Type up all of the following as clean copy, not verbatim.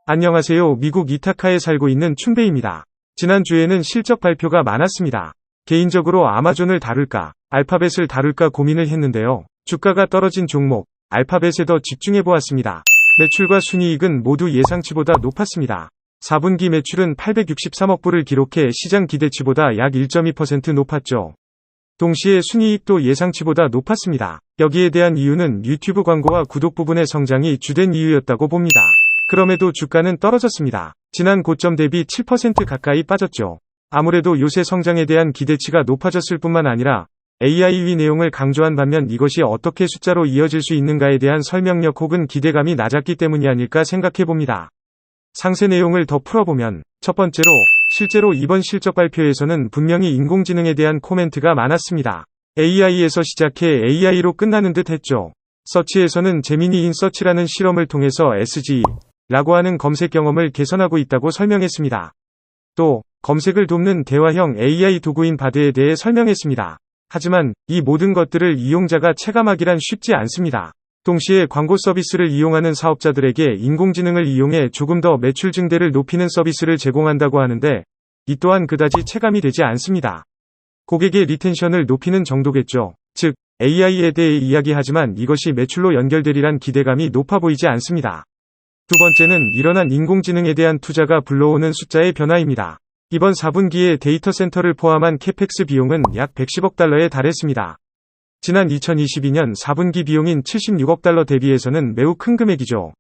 안녕하세요. 미국 이타카에 살고 있는 춘배입니다. 지난주에는 실적 발표가 많았습니다. 개인적으로 아마존을 다룰까, 알파벳을 다룰까 고민을 했는데요. 주가가 떨어진 종목, 알파벳에 더 집중해보았습니다. 매출과 순이익은 모두 예상치보다 높았습니다. 4분기 매출은 863억 불을 기록해 시장 기대치보다 약 1.2% 높았죠. 동시에 순이익도 예상치보다 높았습니다. 여기에 대한 이유는 유튜브 광고와 구독 부분의 성장이 주된 이유였다고 봅니다. 그럼에도 주가는 떨어졌습니다. 지난 고점 대비 7% 가까이 빠졌죠. 아무래도 요새 성장에 대한 기대치가 높아졌을 뿐만 아니라 AI 내용을 강조한 반면 이것이 어떻게 숫자로 이어질 수 있는가에 대한 설명력 혹은 기대감이 낮았기 때문이 아닐까 생각해봅니다. 상세 내용을 더 풀어보면, 첫 번째로, 실제로 이번 실적 발표에서는 분명히 인공지능에 대한 코멘트가 많았습니다. AI에서 시작해 AI로 끝나는 듯 했죠. 서치에서는 제미니 인 서치라는 실험을 통해서 SG라고 하는 검색 경험을 개선하고 있다고 설명했습니다. 또, 검색을 돕는 대화형 AI 도구인 바드에 대해 설명했습니다. 하지만 이 모든 것들을 이용자가 체감하기란 쉽지 않습니다. 동시에 광고 서비스를 이용하는 사업자들에게 인공지능을 이용해 조금 더 매출 증대를 높이는 서비스를 제공한다고 하는데 이 또한 그다지 체감이 되지 않습니다. 고객의 리텐션을 높이는 정도겠죠. 즉, AI에 대해 이야기하지만 이것이 매출로 연결되리란 기대감이 높아 보이지 않습니다. 두 번째는 일어난 인공지능에 대한 투자가 불러오는 숫자의 변화입니다. 이번 4분기에 데이터 센터를 포함한 캐펙스 비용은 약 110억 달러에 달했습니다. 지난 2022년 4분기 비용인 76억 달러 대비해서는 매우 큰 금액이죠.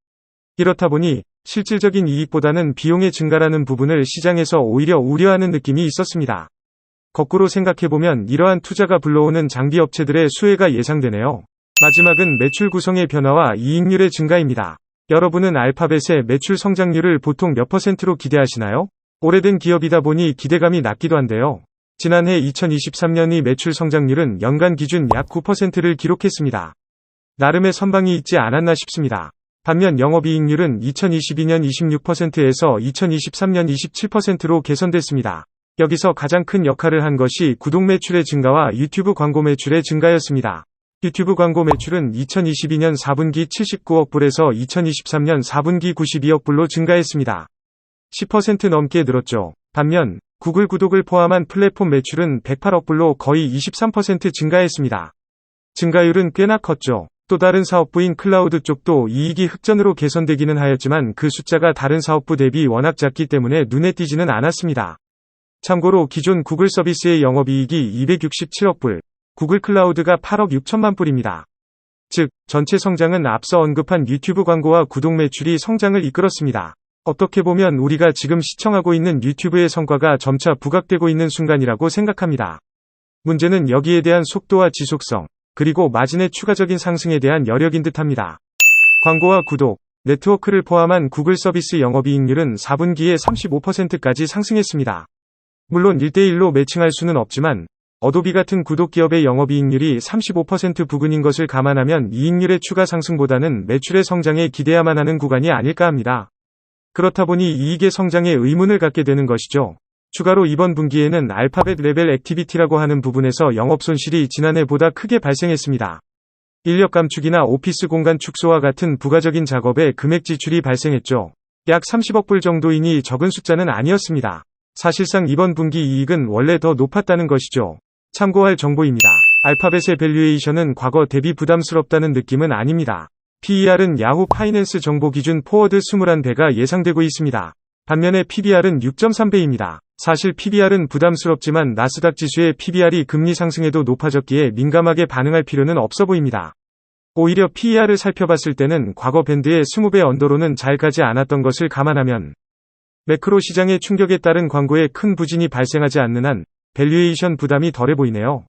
이렇다 보니 실질적인 이익보다는 비용의 증가라는 부분을 시장에서 오히려 우려하는 느낌이 있었습니다. 거꾸로 생각해보면 이러한 투자가 불러오는 장비 업체들의 수혜가 예상되네요. 마지막은 매출 구성의 변화와 이익률의 증가입니다. 여러분은 알파벳의 매출 성장률을 보통 몇 %로 기대하시나요? 오래된 기업이다 보니 기대감이 낮기도 한데요. 지난해 2023년의 매출 성장률은 연간 기준 약 9%를 기록했습니다. 나름의 선방이 있지 않았나 싶습니다. 반면 영업이익률은 2022년 26%에서 2023년 27%로 개선됐습니다. 여기서 가장 큰 역할을 한 것이 구독 매출의 증가와 유튜브 광고 매출의 증가였습니다. 유튜브 광고 매출은 2022년 4분기 79억 불에서 2023년 4분기 92억 불로 증가했습니다. 10% 넘게 늘었죠. 반면 구글 구독을 포함한 플랫폼 매출은 108억 불로 거의 23% 증가했습니다. 증가율은 꽤나 컸죠. 또 다른 사업부인 클라우드 쪽도 이익이 흑전으로 개선되기는 하였지만 그 숫자가 다른 사업부 대비 워낙 작기 때문에 눈에 띄지는 않았습니다. 참고로 기존 구글 서비스의 영업이익이 267억 불, 구글 클라우드가 8억 6천만 불입니다. 즉, 전체 성장은 앞서 언급한 유튜브 광고와 구독 매출이 성장을 이끌었습니다. 어떻게 보면 우리가 지금 시청하고 있는 유튜브의 성과가 점차 부각되고 있는 순간이라고 생각합니다. 문제는 여기에 대한 속도와 지속성, 그리고 마진의 추가적인 상승에 대한 여력인 듯합니다. 광고와 구독, 네트워크를 포함한 구글 서비스 영업이익률은 4분기에 35%까지 상승했습니다. 물론 1대1로 매칭할 수는 없지만 어도비 같은 구독 기업의 영업이익률이 35% 부근인 것을 감안하면 이익률의 추가 상승보다는 매출의 성장에 기대야만 하는 구간이 아닐까 합니다. 그렇다 보니 이익의 성장에 의문을 갖게 되는 것이죠. 추가로 이번 분기에는 알파벳 레벨 액티비티라고 하는 부분에서 영업 손실이 지난해보다 크게 발생했습니다. 인력 감축이나 오피스 공간 축소와 같은 부가적인 작업에 금액 지출이 발생했죠. 약 30억 불 정도이니 적은 숫자는 아니었습니다. 사실상 이번 분기 이익은 원래 더 높았다는 것이죠. 참고할 정보입니다. 알파벳의 밸류에이션은 과거 대비 부담스럽다는 느낌은 아닙니다. PER은 야후 파이낸스 정보 기준 포워드 21배가 예상되고 있습니다. 반면에 PBR은 6.3배입니다. 사실 PBR은 부담스럽지만 나스닥 지수의 PBR이 금리 상승에도 높아졌기에 민감하게 반응할 필요는 없어 보입니다. 오히려 PER을 살펴봤을 때는 과거 밴드의 20배 언더로는 잘 가지 않았던 것을 감안하면 매크로 시장의 충격에 따른 광고에 큰 부진이 발생하지 않는 한 밸류에이션 부담이 덜해 보이네요.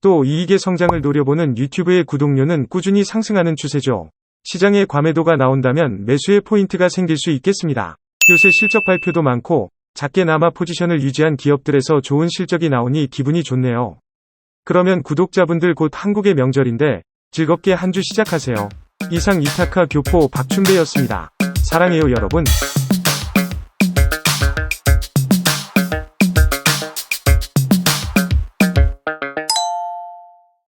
또 이익의 성장을 노려보는 유튜브의 구독료는 꾸준히 상승하는 추세죠. 시장에 과매도가 나온다면 매수의 포인트가 생길 수 있겠습니다. 요새 실적 발표도 많고 작게나마 포지션을 유지한 기업들에서 좋은 실적이 나오니 기분이 좋네요. 그러면 구독자분들 곧 한국의 명절인데 즐겁게 한 주 시작하세요. 이상 이타카 교포 박춘배였습니다. 사랑해요 여러분.